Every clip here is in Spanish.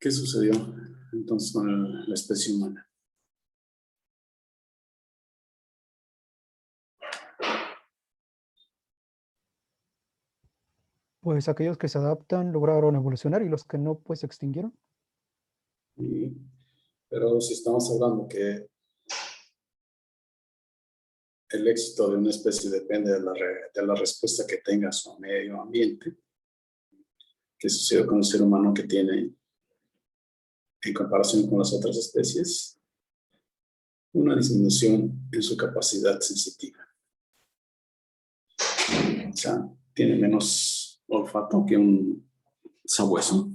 ¿Qué sucedió entonces con la especie humana? Pues aquellos que se adaptan lograron evolucionar y los que no, pues se extinguieron. Pero si estamos hablando que el éxito de una especie depende de la respuesta que tenga a su medio ambiente, ¿qué sucede con un ser humano que tiene, en comparación con las otras especies, una disminución en su capacidad sensitiva? O sea, tiene menos olfato que un sabueso,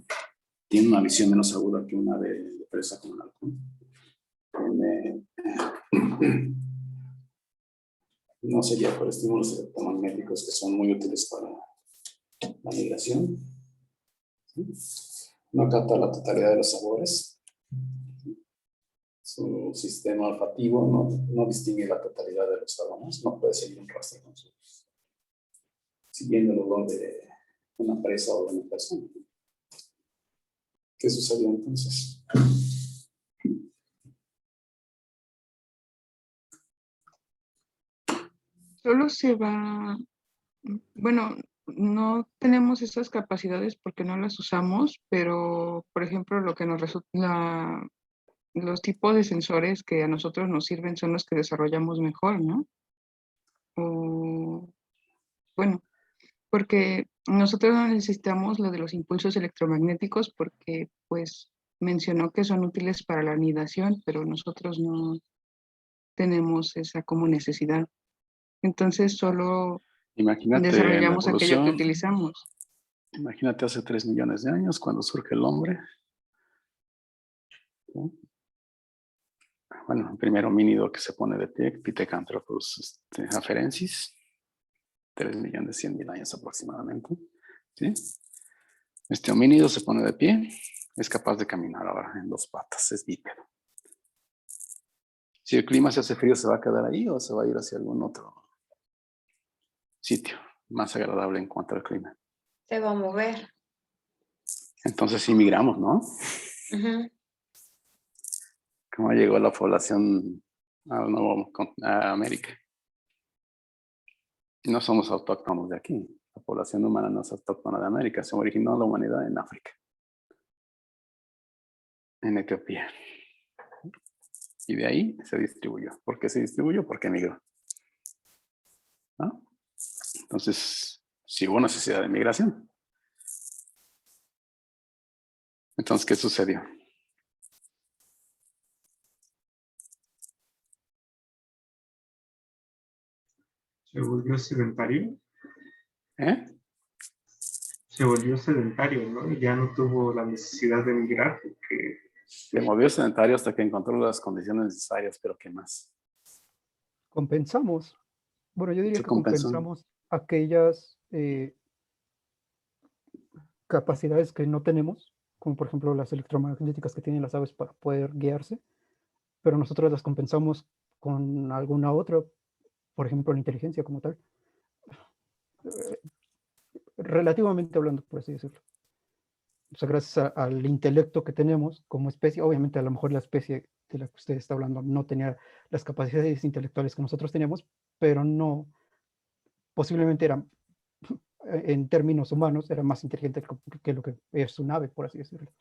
tiene una visión menos aguda que una de presa como un halcón. No sería por estímulos electromagnéticos que son muy útiles para la migración. No capta la totalidad de los sabores. Su sistema olfativo no distingue la totalidad de los aromas. No puede seguir un rastro con siguiendo el olor de una presa o de una persona. ¿Qué sucedió entonces? Solo se va, bueno, no tenemos esas capacidades porque no las usamos, pero por ejemplo lo que nos resulta, los tipos de sensores que a nosotros nos sirven son los que desarrollamos mejor, ¿no? O, bueno, porque nosotros no necesitamos lo de los impulsos electromagnéticos porque pues mencionó que son útiles para la anidación, pero nosotros no tenemos esa como necesidad. Entonces solo Imagínate en la desarrollamos aquello que evolución. utilizamos. Imagínate hace 3 millones de años cuando surge el hombre. ¿Sí? Bueno, el primer homínido que se pone de pie, Pithecanthropus afarensis, 3.100.000 años aproximadamente. ¿Sí? Este homínido se pone de pie, es capaz de caminar ahora en 2 patas, es bípedo. Si el clima se hace frío, ¿se va a quedar ahí o se va a ir hacia algún otro sitio más agradable en cuanto al clima? Se va a mover. Entonces sí migramos, ¿no? ¿Cómo llegó la población a América? No somos autóctonos de aquí. La población humana no es autóctona de América. Se originó la humanidad en África, en Etiopía. Y de ahí se distribuyó. ¿Por qué se distribuyó? Porque migró. ¿No? Entonces, sí hubo necesidad de migración. Entonces, ¿qué sucedió? Se volvió sedentario. Se volvió sedentario, ¿no? Y ya no tuvo la necesidad de migrar porque... Se volvió sedentario hasta que encontró las condiciones necesarias, pero ¿qué más? Compensamos. Bueno, yo diría Se que compensó. compensamos aquellas capacidades que no tenemos, como por ejemplo las electromagnéticas que tienen las aves para poder guiarse, pero nosotros las compensamos con alguna otra, por ejemplo la inteligencia como tal. Relativamente hablando, por así decirlo. O sea, gracias al intelecto que tenemos como especie, obviamente a lo mejor la especie de la que usted está hablando no tenía las capacidades intelectuales que nosotros teníamos, pero no, posiblemente era, en términos humanos, era más inteligente que lo que es un ave, por así decirlo.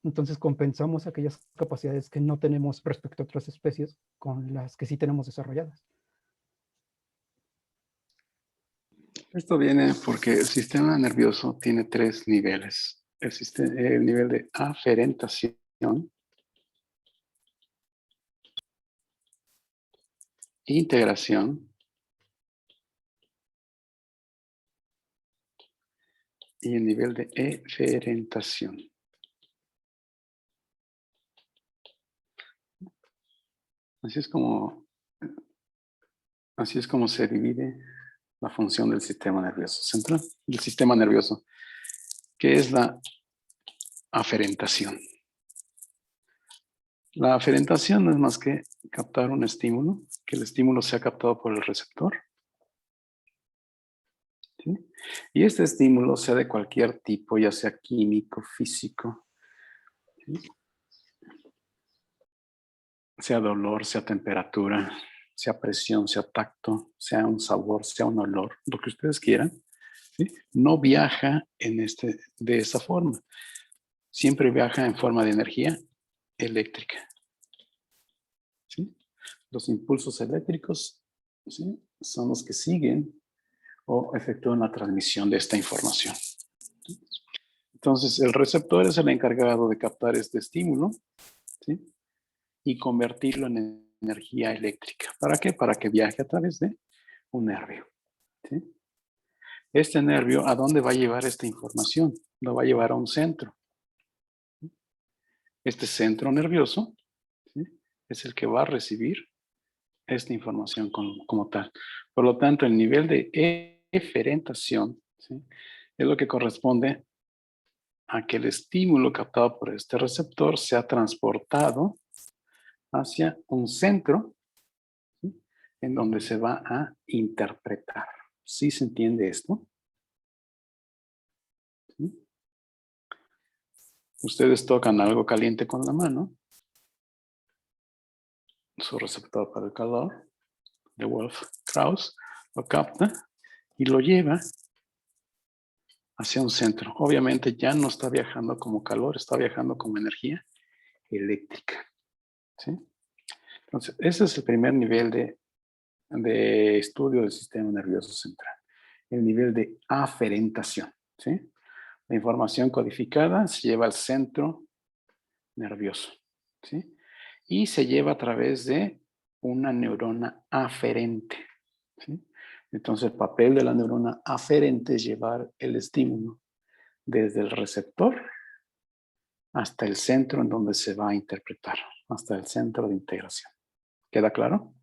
Entonces compensamos aquellas capacidades que no tenemos respecto a otras especies con las que sí tenemos desarrolladas. Esto viene porque el sistema nervioso tiene 3 niveles. El nivel de aferentación, integración y el nivel de eferentación. Así es como se divide la función del sistema nervioso central. El sistema nervioso, que es la aferentación. La aferentación no es más que captar un estímulo, que el estímulo sea captado por el receptor. ¿Sí? Y este estímulo sea de cualquier tipo, ya sea químico, físico, ¿Sí? Sea dolor, sea temperatura, sea presión, sea tacto, sea un sabor, sea un olor, lo que ustedes quieran, ¿sí? No viaja de esa forma. Siempre viaja en forma de energía eléctrica. ¿Sí? Los impulsos eléctricos, ¿sí?, son los que siguen o efectúan la transmisión de esta información. Entonces, el receptor es el encargado de captar este estímulo, ¿sí?, y convertirlo en energía eléctrica. ¿Para qué? Para que viaje a través de un nervio. ¿Sí? Este nervio, ¿a dónde va a llevar esta información? Lo va a llevar a un centro. Este centro nervioso, ¿sí?, es el que va a recibir esta información como tal. Por lo tanto, el nivel de eferentación, ¿sí?, es lo que corresponde a que el estímulo captado por este receptor sea transportado hacia un centro, ¿sí?, en donde se va a interpretar. ¿Sí se entiende esto? ¿Sí? Ustedes tocan algo caliente con la mano, su receptor para el calor, de Wolf-Krauss, lo capta y lo lleva hacia un centro. Obviamente ya no está viajando como calor, está viajando como energía eléctrica. ¿Sí? Entonces, ese es el primer nivel de estudio del sistema nervioso central. El nivel de aferentación. ¿Sí? La información codificada se lleva al centro nervioso. ¿Sí? Y se lleva a través de una neurona aferente. ¿Sí? Entonces, el papel de la neurona aferente es llevar el estímulo desde el receptor hasta el centro en donde se va a interpretar, hasta el centro de integración. ¿Queda claro?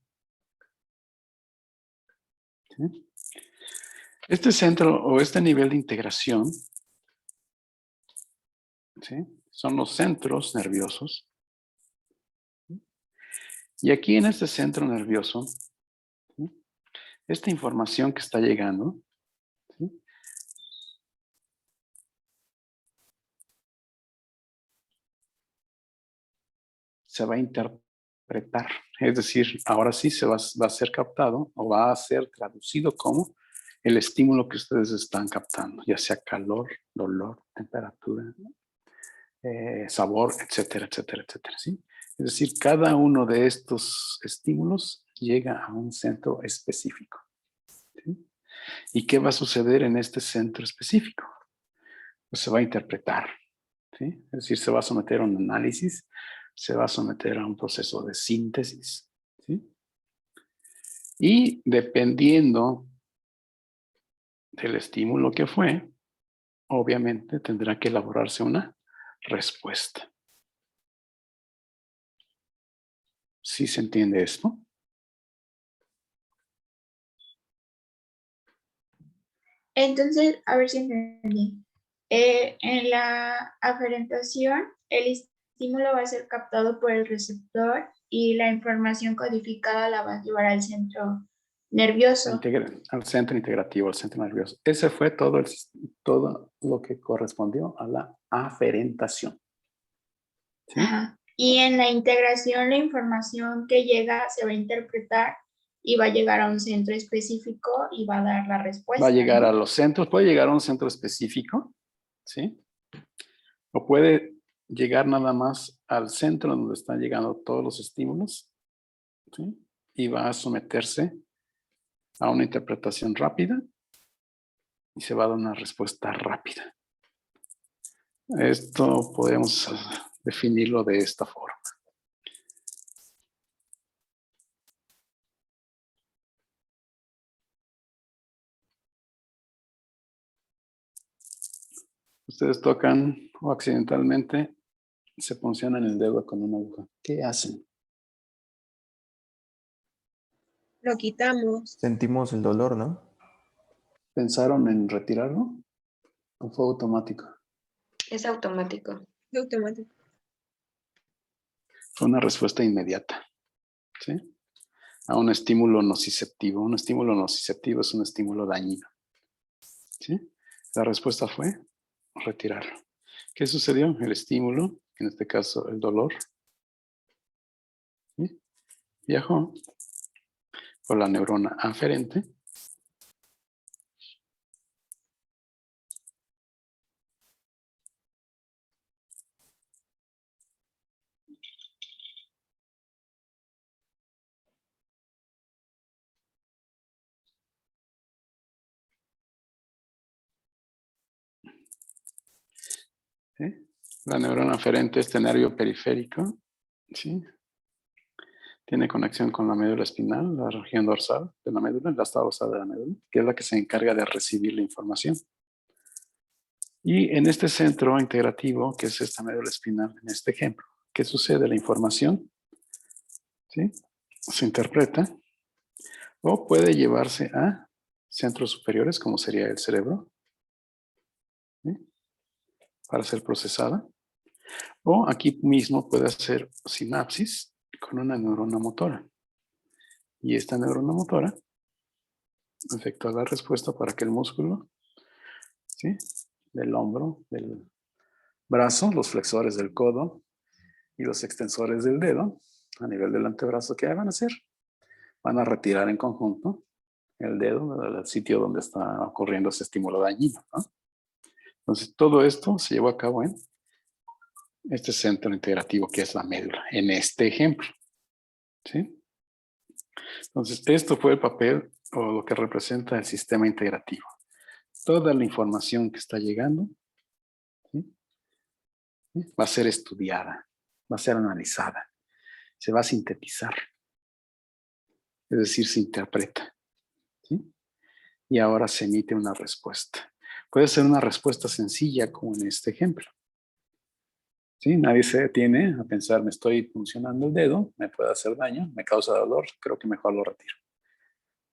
¿Sí? Este centro o este nivel de integración, ¿sí?, son los centros nerviosos. Y aquí en este centro nervioso, ¿sí?, esta información que está llegando, ¿sí?, se va a interpretar. Es decir, ahora sí va a ser captado o va a ser traducido como el estímulo que ustedes están captando, ya sea calor, dolor, temperatura, sabor, etcétera, etcétera, etcétera. ¿Sí? Es decir, cada uno de estos estímulos llega a un centro específico. ¿Sí? ¿Y qué va a suceder en este centro específico? Pues se va a interpretar. ¿Sí? Es decir, se va a someter a un análisis, se va a someter a un proceso de síntesis. ¿Sí? Y dependiendo del estímulo que fue, obviamente tendrá que elaborarse una respuesta. ¿Sí se entiende esto? Entonces, a ver si entendí. En la aferentación, el estímulo va a ser captado por el receptor y la información codificada la va a llevar al centro nervioso. Al centro integrativo, al centro nervioso. Ese fue todo lo que correspondió a la aferentación. ¿Sí? Ajá. Y en la integración, la información que llega se va a interpretar y va a llegar a un centro específico y va a dar la respuesta. Va a llegar, ¿no?, a los centros, puede llegar a un centro específico, ¿sí? O puede llegar nada más al centro donde están llegando todos los estímulos, ¿sí? Y va a someterse a una interpretación rápida y se va a dar una respuesta rápida. Esto podemos definirlo de esta forma. Ustedes tocan o accidentalmente se puncionan el dedo con una aguja. ¿Qué hacen? Lo quitamos. Sentimos el dolor, ¿no? ¿Pensaron en retirarlo? ¿O fue automático? Es automático. Es automático. Fue una respuesta inmediata, ¿sí?, a un estímulo nociceptivo. Un estímulo nociceptivo es un estímulo dañino, ¿sí? La respuesta fue retirarlo. ¿Qué sucedió? El estímulo en este caso el dolor, ¿sí? Viajó por la neurona aferente. ¿Sí? La neurona aferente, este nervio periférico, ¿sí? Tiene conexión con la médula espinal, la región dorsal de la médula, la estado dorsal de la médula, que es la que se encarga de recibir la información. Y en este centro integrativo, que es esta médula espinal, en este ejemplo, ¿qué sucede? La información, ¿sí? Se interpreta o puede llevarse a centros superiores, como sería el cerebro, ¿sí? Para ser procesada. O aquí mismo puede hacer sinapsis con una neurona motora. Y esta neurona motora efectúa la respuesta para que el músculo, ¿sí? Del hombro, del brazo, los flexores del codo y los extensores del dedo, a nivel del antebrazo, ¿qué van a hacer? Van a retirar en conjunto el dedo del sitio donde está ocurriendo ese estímulo dañino, ¿no? Entonces, todo esto se llevó a cabo en este centro integrativo que es la médula, en este ejemplo, ¿sí? Entonces, esto fue el papel o lo que representa el sistema integrativo. Toda la información que está llegando, ¿sí? Va a ser estudiada, va a ser analizada, se va a sintetizar, es decir, se interpreta, ¿sí? Y ahora se emite una respuesta. Puede ser una respuesta sencilla como en este ejemplo. ¿Sí? Nadie se detiene a pensar, me estoy funcionando el dedo, me puede hacer daño, me causa dolor, creo que mejor lo retiro.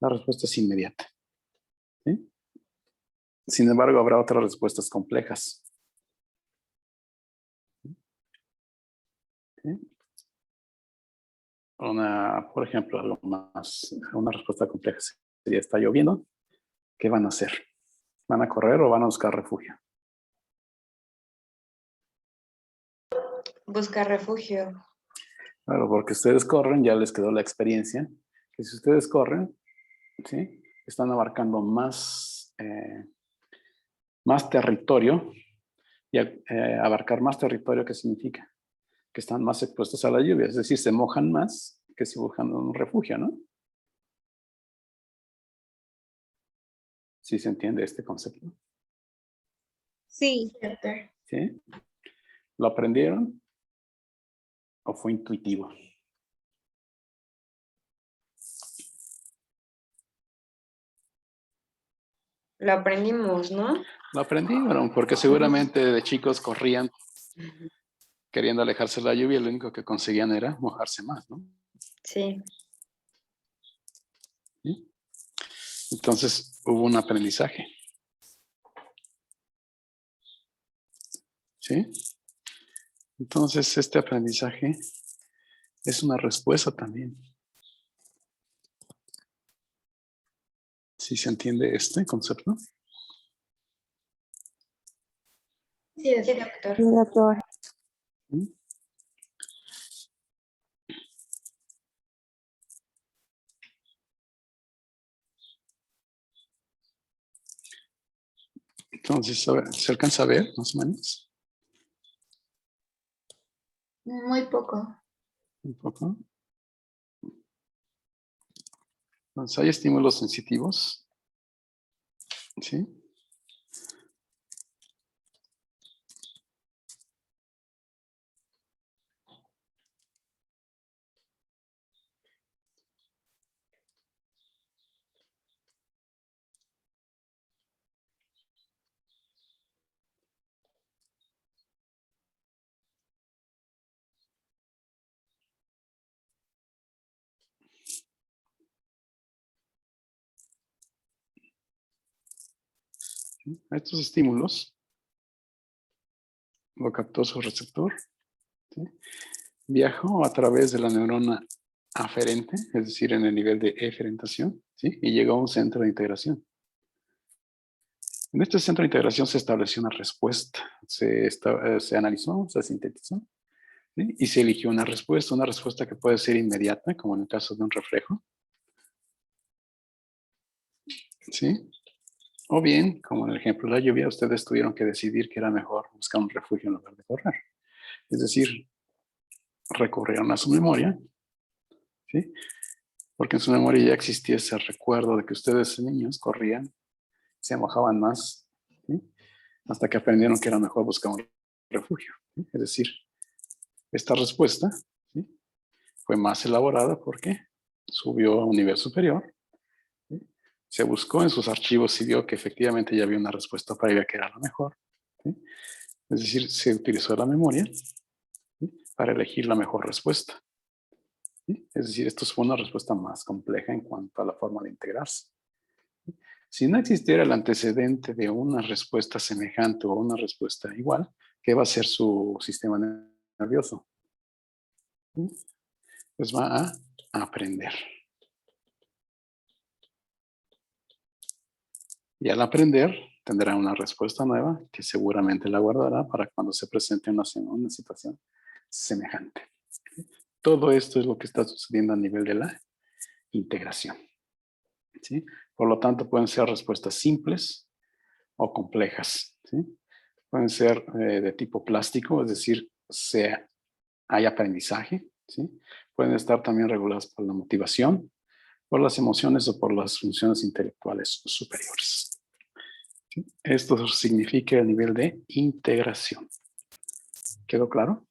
La respuesta es inmediata. ¿Sí? Sin embargo, habrá otras respuestas complejas. ¿Sí? Por ejemplo, algo más, una respuesta compleja sería, está lloviendo, ¿qué van a hacer? ¿Van a correr o van a buscar refugio? Buscar refugio. Claro, porque ustedes corren, ya les quedó la experiencia, que si ustedes corren, ¿sí? Están abarcando más territorio, y abarcar más territorio, ¿qué significa? Que están más expuestos a la lluvia, es decir, se mojan más que si buscan un refugio, ¿no? ¿Sí se entiende este concepto? Sí, ¿Sí? ¿Lo aprendieron o fue intuitivo? Lo aprendimos, ¿no? Lo aprendieron, porque seguramente de chicos corrían queriendo alejarse de la lluvia y lo único que conseguían era mojarse más, ¿no? Sí. ¿Sí? Entonces hubo un aprendizaje. ¿Sí? Entonces este aprendizaje es una respuesta también. ¿Sí se entiende este concepto? Sí, Sí, doctor. doctor. doctor. ¿Sí? Entonces, a ver, ¿se alcanza a ver más o menos? Muy poco. Un poco. Entonces, hay estímulos sensitivos. ¿Sí? ¿Sí? Estos estímulos lo captó su receptor. ¿Sí? Viajó a través de la neurona aferente, es decir, en el nivel de eferentación, ¿sí? Y llegó a un centro de integración. En este centro de integración se estableció una respuesta, se analizó, se sintetizó ¿sí? Y se eligió una respuesta que puede ser inmediata, como en el caso de un reflejo. ¿Sí? O bien, como en el ejemplo de la lluvia, ustedes tuvieron que decidir que era mejor buscar un refugio en lugar de correr. Es decir, recurrieron a su memoria, ¿sí? Porque en su memoria ya existía ese recuerdo de que ustedes niños corrían, se mojaban más, ¿sí? Hasta que aprendieron que era mejor buscar un refugio, ¿sí? Es decir, esta respuesta, ¿sí?, fue más elaborada porque subió a un nivel superior, ¿sí? Se buscó en sus archivos y vio que efectivamente ya había una respuesta previa que era la mejor, ¿sí? Es decir, se utilizó la memoria, ¿sí?, para elegir la mejor respuesta, ¿sí? Es decir, esto fue una respuesta más compleja en cuanto a la forma de integrarse. Si no existiera el antecedente de una respuesta semejante o una respuesta igual, ¿qué va a ser su sistema nervioso? ¿Sí? Pues va a aprender. Y al aprender, tendrá una respuesta nueva que seguramente la guardará para cuando se presente una situación semejante. Todo esto es lo que está sucediendo a nivel de la integración, ¿sí? Por lo tanto, pueden ser respuestas simples o complejas, ¿sí? Pueden ser de tipo plástico, es decir, hay aprendizaje, ¿sí? Pueden estar también reguladas por la motivación, por las emociones o por las funciones intelectuales superiores, ¿sí? Esto significa el nivel de integración. ¿Quedó claro?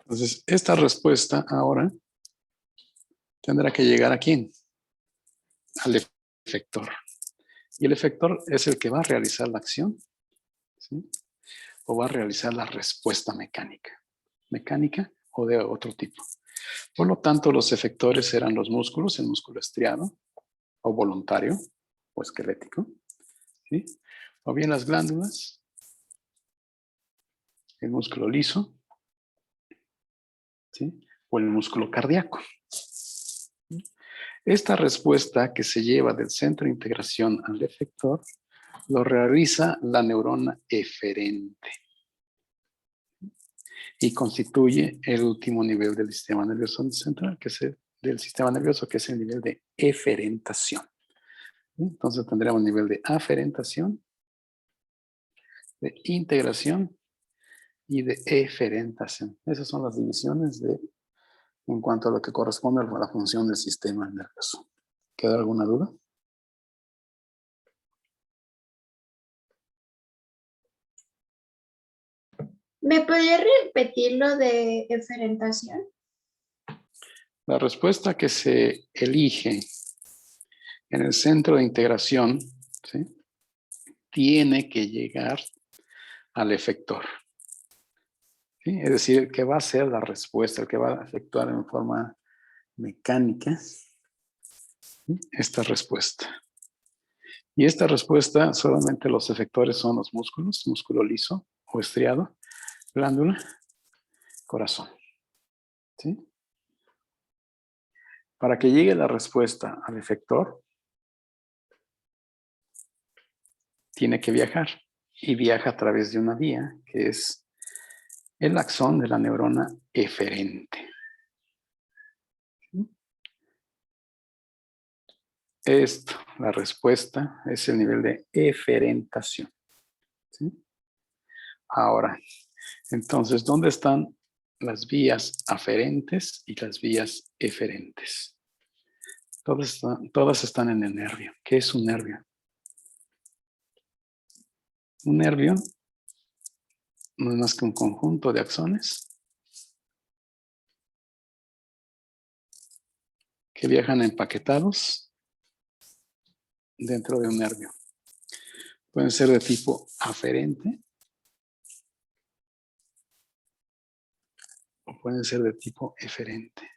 Entonces, esta respuesta ahora tendrá que llegar ¿a quién? Al efector. Y el efector es el que va a realizar la acción, ¿sí?, o va a realizar la respuesta mecánica. Mecánica o de otro tipo. Por lo tanto, los efectores serán los músculos, el músculo estriado, o voluntario, o esquelético, ¿sí?, o bien las glándulas, el músculo liso, ¿sí?, o el músculo cardíaco. Esta respuesta que se lleva del centro de integración al efector lo realiza la neurona eferente y constituye el último nivel del sistema nervioso central, que es del sistema nervioso, que es el nivel de eferentación. Entonces tendremos nivel de aferentación, de integración y de eferentación. Esas son las divisiones en cuanto a lo que corresponde a la función del sistema nervioso. ¿Queda alguna duda? ¿Me podría repetir lo de eferentación? La respuesta que se elige en el centro de integración, ¿sí?, tiene que llegar al efector, ¿sí? Es decir, el que va a hacer la respuesta, el que va a efectuar en forma mecánica, ¿sí?, esta respuesta. Y esta respuesta, solamente los efectores son los músculos, músculo liso o estriado, glándula, corazón, ¿sí? Para que llegue la respuesta al efector, tiene que viajar. Y viaja a través de una vía que es el axón de la neurona eferente. Esto, la respuesta, es el nivel de eferentación, ¿sí? Ahora, entonces, ¿dónde están las vías aferentes y las vías eferentes? Todas están en el nervio. ¿Qué es un nervio? Un nervio no es más que un conjunto de axones que viajan empaquetados dentro de un nervio. Pueden ser de tipo aferente o pueden ser de tipo eferente.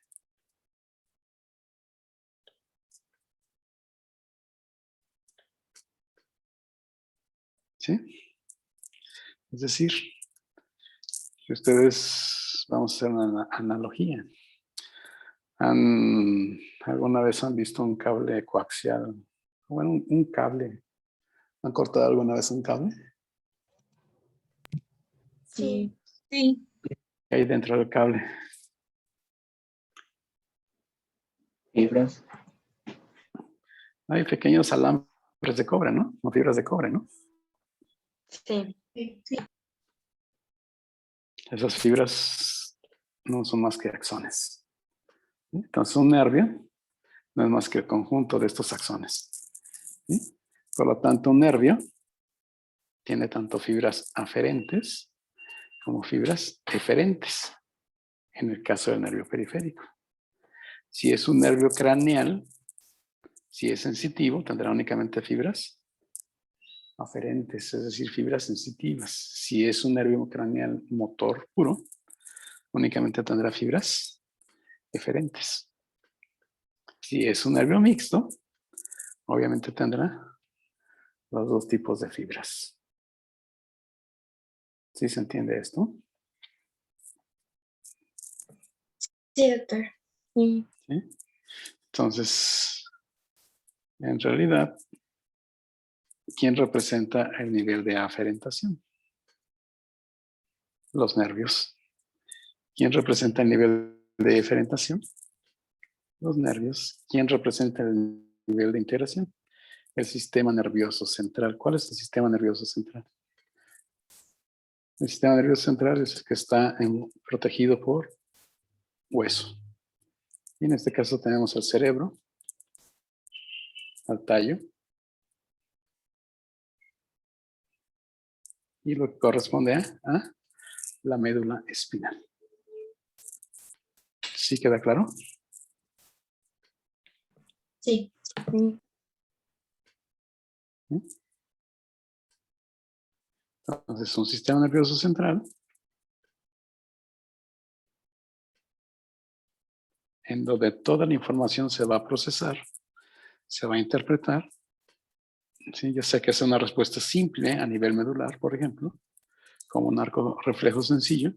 ¿Sí? Es decir, si ustedes, vamos a hacer una analogía. ¿Alguna vez han visto un cable coaxial? Bueno, un cable ¿Han cortado alguna vez un cable? Sí. Sí. ¿Qué hay dentro del cable? Fibras. Hay pequeños alambres de cobre, ¿no? O fibras de cobre, ¿no? Sí. Sí. Esas fibras no son más que axones. ¿Sí? Entonces, un nervio no es más que el conjunto de estos axones. ¿Sí? Por lo tanto, un nervio tiene tanto fibras aferentes como fibras eferentes, en el caso del nervio periférico. Si es un nervio craneal, si es sensitivo, tendrá únicamente fibras aferentes, es decir, fibras sensitivas. Si es un nervio craneal motor puro, únicamente tendrá fibras eferentes. Si es un nervio mixto, obviamente tendrá los dos tipos de fibras. ¿Sí se entiende esto? Sí, doctor. Sí. ¿Sí? Entonces, en realidad, ¿quién representa el nivel de aferentación? Los nervios. ¿Quién representa el nivel de eferentación? Los nervios. ¿Quién representa el nivel de integración? El sistema nervioso central. ¿Cuál es el sistema nervioso central? El sistema nervioso central es el que está protegido por hueso. Y en este caso tenemos al cerebro, al tallo, y lo que corresponde a la médula espinal. ¿Sí queda claro? Sí. Sí. Entonces, un sistema nervioso central en donde toda la información se va a procesar, se va a interpretar. ¿Sí? Ya sea que sea una respuesta simple a nivel medular, por ejemplo, como un arco reflejo sencillo,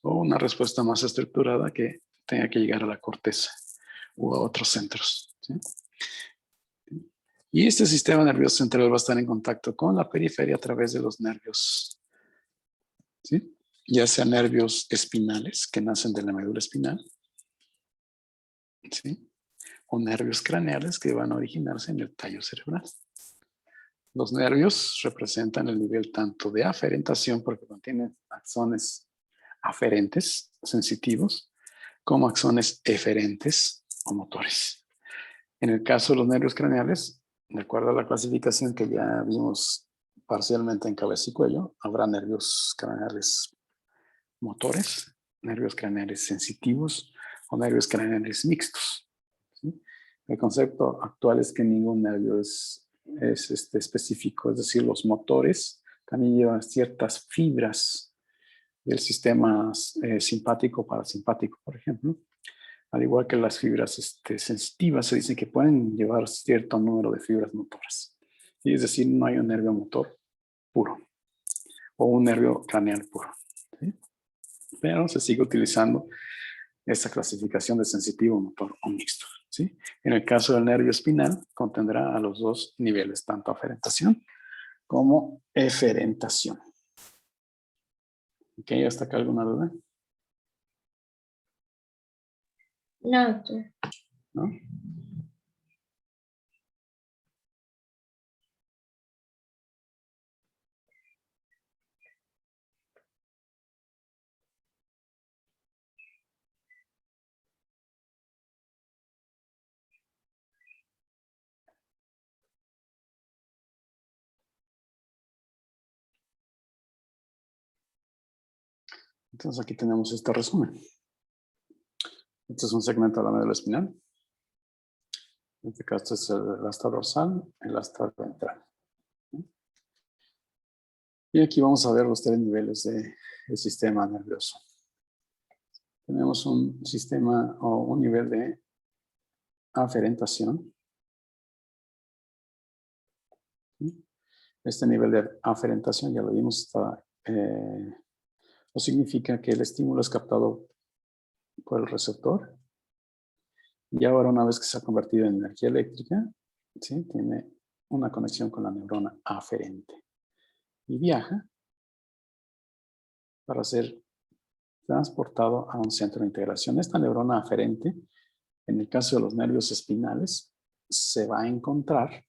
o una respuesta más estructurada que tenga que llegar a la corteza u a otros centros. ¿Sí? Y este sistema nervioso central va a estar en contacto con la periferia a través de los nervios, ¿sí? Ya sea nervios espinales que nacen de la médula espinal, ¿sí? O nervios craneales que van a originarse en el tallo cerebral. Los nervios representan el nivel tanto de aferentación, porque contienen axones aferentes, sensitivos, como axones eferentes o motores. En el caso de los nervios craneales, de acuerdo a la clasificación que ya vimos parcialmente en cabeza y cuello, habrá nervios craneales motores, nervios craneales sensitivos o nervios craneales mixtos. ¿Sí? El concepto actual es que ningún nervio es específico, es decir, los motores también llevan ciertas fibras del sistema simpático parasimpático, por ejemplo. Al igual que las fibras sensitivas, se dice que pueden llevar cierto número de fibras motoras. Y es decir, no hay un nervio motor puro o un nervio craneal puro. ¿Sí? Pero se sigue utilizando esta clasificación de sensitivo, motor o mixto. ¿Sí? En el caso del nervio espinal, contendrá a los dos niveles, tanto aferentación como eferentación. ¿Ok? ¿Hasta acá alguna duda? No, doctor. ¿No? Entonces aquí tenemos este resumen. Este es un segmento de la médula espinal. En este caso es el asta dorsal, el asta ventral. Y aquí vamos a ver los tres niveles del sistema nervioso. Tenemos un sistema o un nivel de aferentación. Este nivel de aferentación, ya lo vimos, o significa que el estímulo es captado por el receptor. Y ahora, una vez que se ha convertido en energía eléctrica, ¿sí? Tiene una conexión con la neurona aferente y viaja para ser transportado a un centro de integración. Esta neurona aferente, en el caso de los nervios espinales, se va a encontrar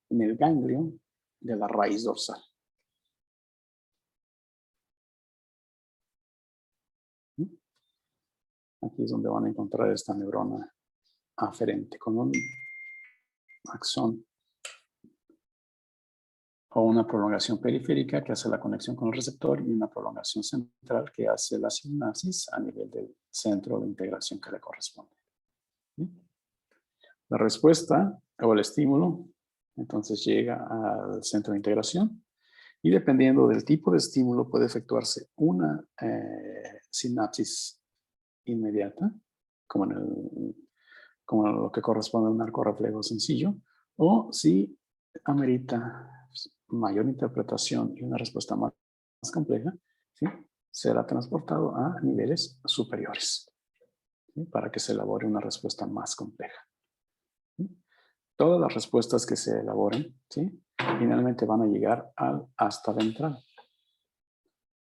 en el ganglio de la raíz dorsal. Aquí es donde van a encontrar esta neurona aferente con un axón o una prolongación periférica que hace la conexión con el receptor y una prolongación central que hace la sinapsis a nivel del centro de integración que le corresponde. La respuesta o el estímulo entonces llega al centro de integración y dependiendo del tipo de estímulo puede efectuarse una sinapsis inmediata, como lo que corresponde a un arco reflejo sencillo, o si amerita mayor interpretación y una respuesta más compleja, ¿sí?, será transportado a niveles superiores, ¿sí?, para que se elabore una respuesta más compleja. ¿Sí? Todas las respuestas que se elaboren, ¿sí?, finalmente van a llegar al asta ventral.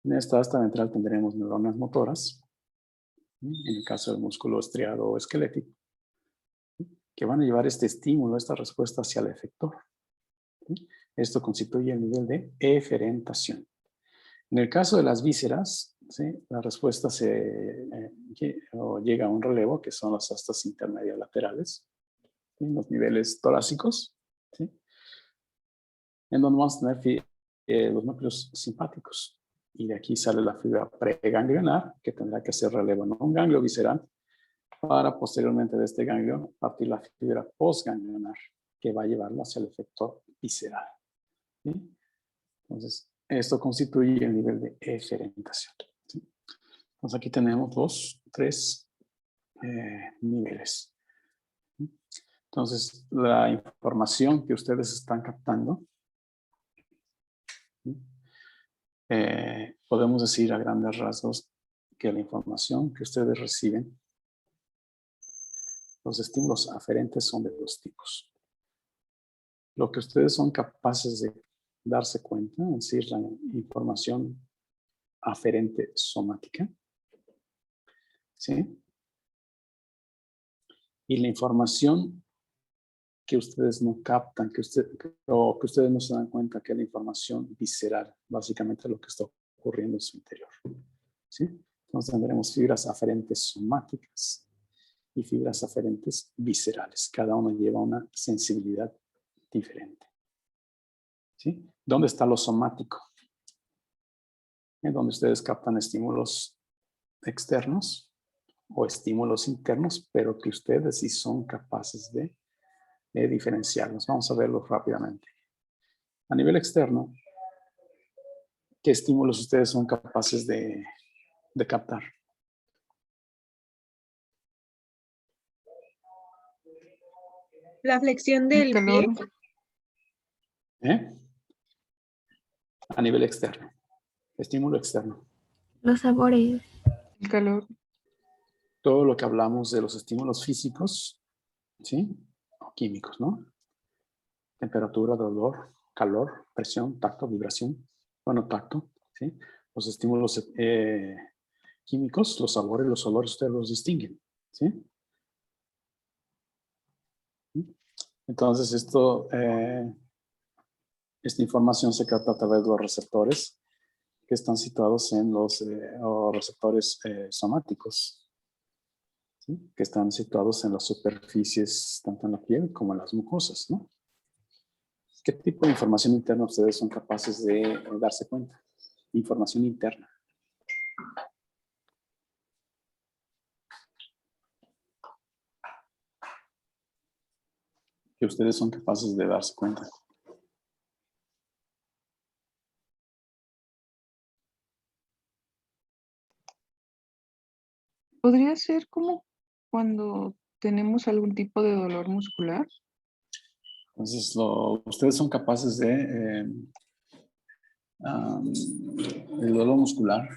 En esta asta ventral tendremos neuronas motoras, ¿sí?, en el caso del músculo estriado o esquelético, ¿sí?, que van a llevar este estímulo, esta respuesta hacia el efector. ¿Sí? Esto constituye el nivel de eferentación. En el caso de las vísceras, ¿sí?, la respuesta llega a un relevo, que son las astas intermedias laterales, ¿sí?, los niveles torácicos, ¿sí?, en donde vamos a tener los núcleos simpáticos. Y de aquí sale la fibra preganglionar, que tendrá que hacer relevo en un ganglio visceral, para posteriormente de este ganglio partir la fibra postganglionar, que va a llevarlo hacia el efector visceral. ¿Sí? Entonces, esto constituye el nivel de eferentación. ¿Sí? Entonces, aquí tenemos tres niveles. ¿Sí? Entonces, la información que ustedes están captando, ¿sí?, podemos decir a grandes rasgos que la información que ustedes reciben, los estímulos aferentes son de dos tipos. Lo que ustedes son capaces de darse cuenta, es decir, la información aferente somática, ¿sí?, y la información que ustedes no captan, o que ustedes no se dan cuenta, que es la información visceral, básicamente lo que está ocurriendo en su interior. ¿Sí? Entonces tendremos fibras aferentes somáticas y fibras aferentes viscerales. Cada uno lleva una sensibilidad diferente. ¿Sí? ¿Dónde está lo somático? En donde ustedes captan estímulos externos o estímulos internos, pero que ustedes sí son capaces de diferenciarlos. Vamos a verlo rápidamente. A nivel externo, ¿qué estímulos ustedes son capaces de captar? La flexión El del calor, pie. A nivel externo. Estímulo externo. Los sabores. el calor, Todo lo que hablamos de los estímulos físicos, ¿sí?, o químicos, ¿no? Temperatura, dolor, calor, presión, tacto, vibración. Bueno, tacto, ¿sí? Los estímulos químicos, los sabores, los olores, ustedes los distinguen, ¿sí? Entonces, esta información se capta a través de los receptores que están situados en los receptores somáticos, ¿sí?, que están situados en las superficies, tanto en la piel como en las mucosas, ¿no? ¿Qué tipo de información interna ustedes son capaces de darse cuenta? Información interna. Que ustedes son capaces de darse cuenta. podría ser como cuando tenemos algún tipo de dolor muscular. Entonces, ustedes son capaces de el dolor muscular,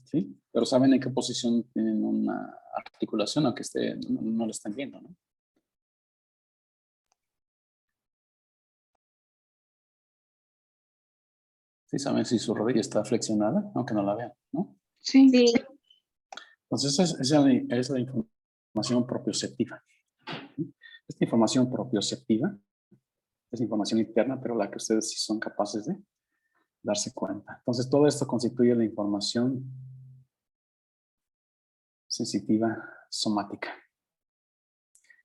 ¿sí? Pero saben en qué posición tienen una articulación, aunque no lo están viendo, ¿no? Sí saben si su rodilla está flexionada, aunque no la vean, ¿no? Sí. Sí. Entonces, esa es la información propioceptiva. Esta información propioceptiva es información interna, pero la que ustedes sí son capaces de darse cuenta. Entonces, todo esto constituye la información sensitiva somática.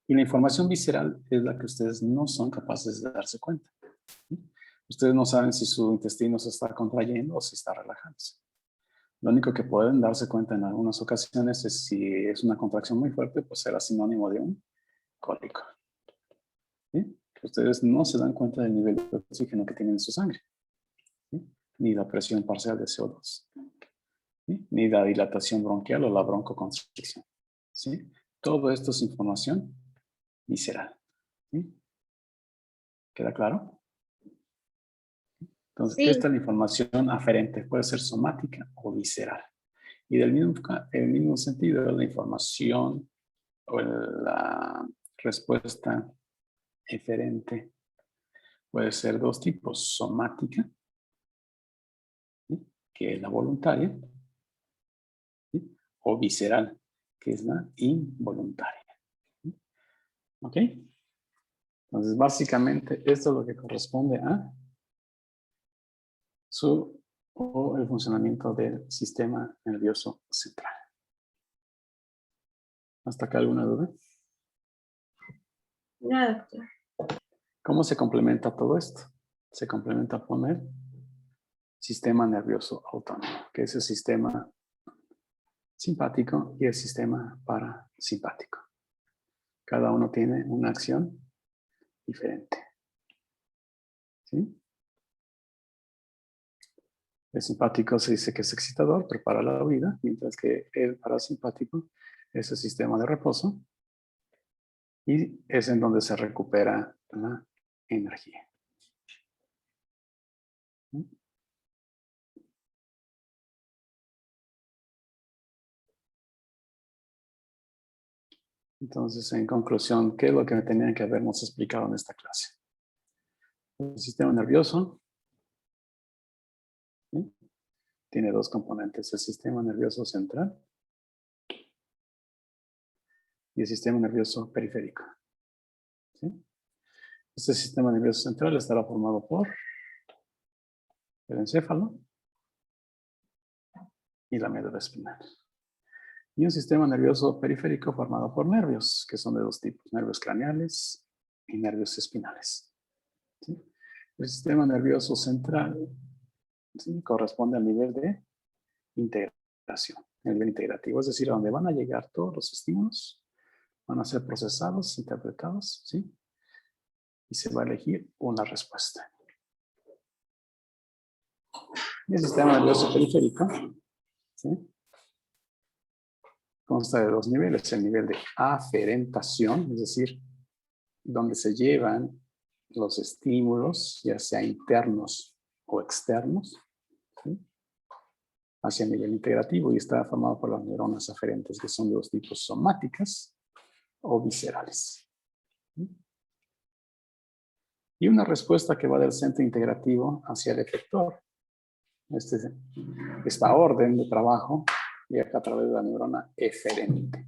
Y la información visceral es la que ustedes no son capaces de darse cuenta. Ustedes no saben si su intestino se está contrayendo o si está relajándose. Lo único que pueden darse cuenta en algunas ocasiones es si es una contracción muy fuerte, pues será sinónimo de un cólico. ¿Sí? Ustedes no se dan cuenta del nivel de oxígeno que tienen en su sangre, ¿sí? Ni la presión parcial de CO2, ¿sí? Ni la dilatación bronquial o la broncoconstricción, ¿sí? Todo esto es información visceral, ¿sí? ¿Queda claro? Entonces, Sí. esta es la información aferente, puede ser somática o visceral. Y del mismo sentido, la información o la respuesta eferente puede ser dos tipos: somática, ¿sí? Que es la voluntaria, ¿sí? O visceral, que es la involuntaria, ¿sí? ¿Ok? Entonces, básicamente, esto es lo que corresponde a el funcionamiento del sistema nervioso central. ¿Hasta acá alguna duda? No, doctor. ¿Cómo se complementa todo esto? Se complementa con el sistema nervioso autónomo, que es el sistema simpático y el sistema parasimpático. Cada uno tiene una acción diferente. ¿Sí? El simpático se dice que es excitador, prepara la vida, mientras que el parasimpático es el sistema de reposo y es en donde se recupera la energía. ¿Sí? Entonces, en conclusión, ¿qué es lo que tenían que habernos explicado en esta clase? El sistema nervioso, ¿sí? Tiene dos componentes: el sistema nervioso central y el sistema nervioso periférico, ¿sí? Este sistema nervioso central estará formado por el encéfalo y la médula espinal. Y un sistema nervioso periférico formado por nervios, que son de dos tipos: nervios craneales y nervios espinales, ¿sí? El sistema nervioso central, ¿sí?, corresponde al nivel de integración, el nivel integrativo, es decir, a donde van a llegar todos los estímulos, van a ser procesados, interpretados, ¿sí? Y se va a elegir una respuesta. Y el sistema nervioso periférico, ¿sí?, consta de dos niveles: el nivel de aferentación, es decir, donde se llevan los estímulos, ya sea internos o externos, ¿sí?, hacia el nivel integrativo, y está formado por las neuronas aferentes, que son de dos tipos: somáticas o viscerales, ¿sí? Y una respuesta que va del centro integrativo hacia el efector. Esta orden de trabajo viaja a través de la neurona eferente,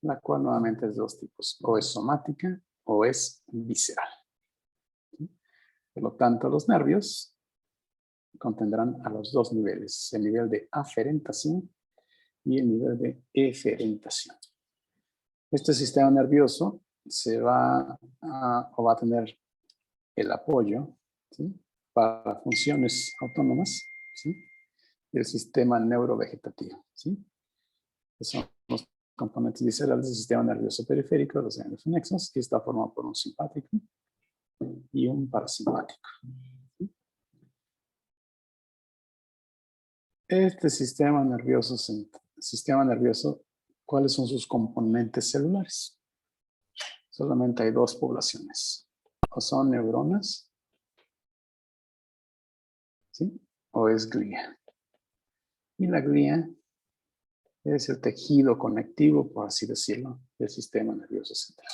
la cual nuevamente es de dos tipos: o es somática o es visceral. Por lo tanto, los nervios contendrán a los dos niveles: el nivel de aferentación y el nivel de eferentación. Este sistema nervioso va a tener el apoyo, ¿sí?, para funciones autónomas, ¿sí?, del sistema neurovegetativo, ¿sí?, que son los componentes viscerales del sistema nervioso periférico, los nervios nexos, que está formado por un simpático y un parasimpático. Este sistema nervioso, ¿cuáles son sus componentes celulares? Solamente hay dos poblaciones: o son neuronas, ¿sí?, o es glía. Y la glía es el tejido conectivo, por así decirlo, del sistema nervioso central.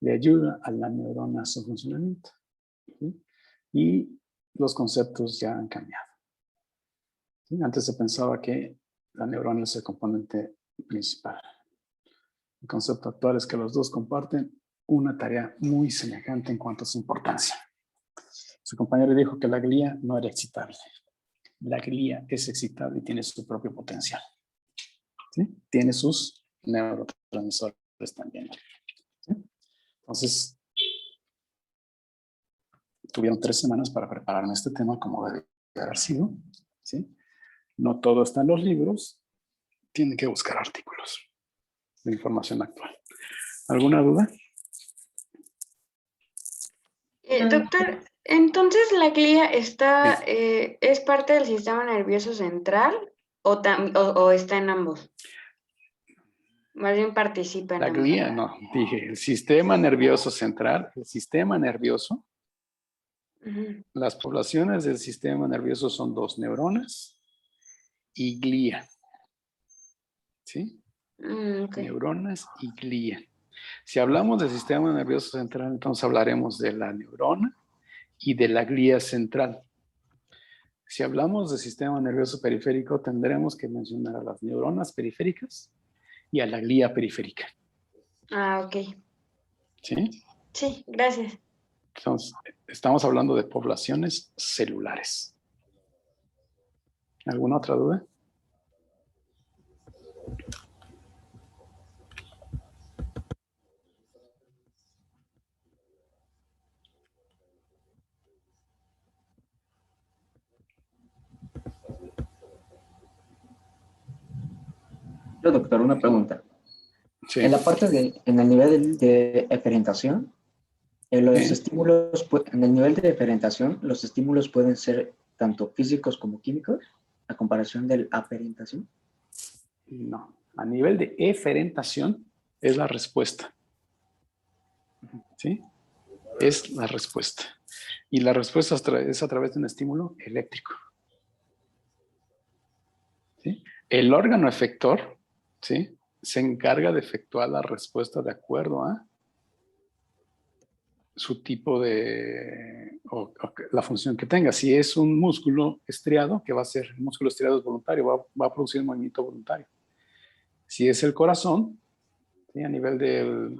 Le ayuda a la neurona a su funcionamiento, ¿sí? Y los conceptos ya han cambiado. ¿Sí? Antes se pensaba que la neurona es el componente principal. El concepto actual es que los dos comparten una tarea muy semejante en cuanto a su importancia. Su compañero dijo que la glía no era excitable. La glía es excitable y tiene su propio potencial. ¿Sí? Tiene sus neurotransmisores también. ¿Sí? Entonces, tuvieron 3 semanas para prepararme este tema como debe haber sido. ¿Sí? No todo está en los libros. Tienen que buscar artículos de información actual. ¿Alguna duda? Doctor, entonces la glía está, ¿es parte del sistema nervioso central o está en ambos? Más bien participa en La ambos. glía, no, dije, el sistema nervioso central, el sistema nervioso, Ujú. las poblaciones del sistema nervioso son 2 neuronas y glía. ¿Sí? Ok. Neuronas y glía. Si hablamos del sistema nervioso central, entonces hablaremos de la neurona y de la glía central. Si hablamos del sistema nervioso periférico, tendremos que mencionar a las neuronas periféricas y a la glía periférica. Ah, ok. ¿Sí? Sí, gracias. Entonces, estamos hablando de poblaciones celulares. ¿Alguna otra duda? Yo, doctor, una pregunta. Sí. En la parte en el nivel de eferentación, los Sí. estímulos, en el nivel de eferentación, los estímulos pueden ser tanto físicos como químicos, a comparación del aferentación. No. A nivel de eferentación es la respuesta. ¿Sí? Es la respuesta. Y la respuesta es a través de un estímulo eléctrico. ¿Sí? El órgano efector, ¿sí?, se encarga de efectuar la respuesta de acuerdo a su tipo de, o la función que tenga. Si es un músculo estriado, ¿qué va a hacer? El músculo estriado es voluntario, va a producir un movimiento voluntario. Si es el corazón, ¿sí?, a nivel del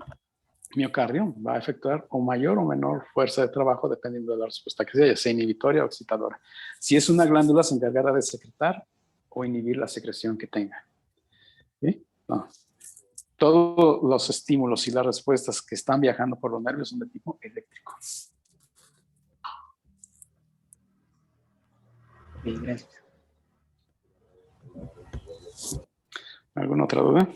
miocardio, va a efectuar o mayor o menor fuerza de trabajo dependiendo de la respuesta que sea, ya sea inhibitoria o excitadora. Si es una glándula, se encargará de secretar o inhibir la secreción que tenga. ¿Sí? No. Todos los estímulos y las respuestas que están viajando por los nervios son de tipo eléctrico. Bien, gracias. ¿Alguna otra duda?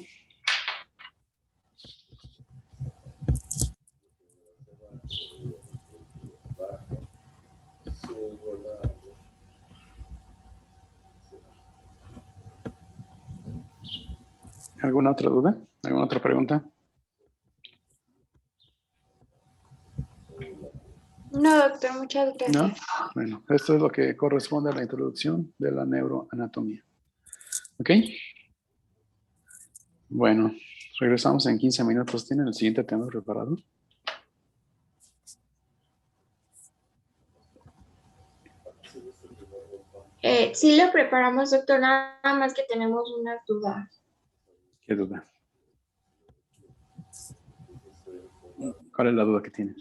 ¿Alguna otra duda? ¿Alguna otra pregunta? No, doctor, muchas gracias. ¿No? Bueno, esto es lo que corresponde a la introducción de la neuroanatomía. ¿Ok? Bueno, regresamos en 15 minutos. ¿Tienen el siguiente tema preparado? Sí lo preparamos, doctor, nada más que tenemos unas dudas. ¿Qué duda? ¿Cuál es la duda que tienen?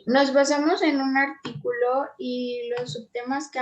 Nos basamos en un artículo y los subtemas que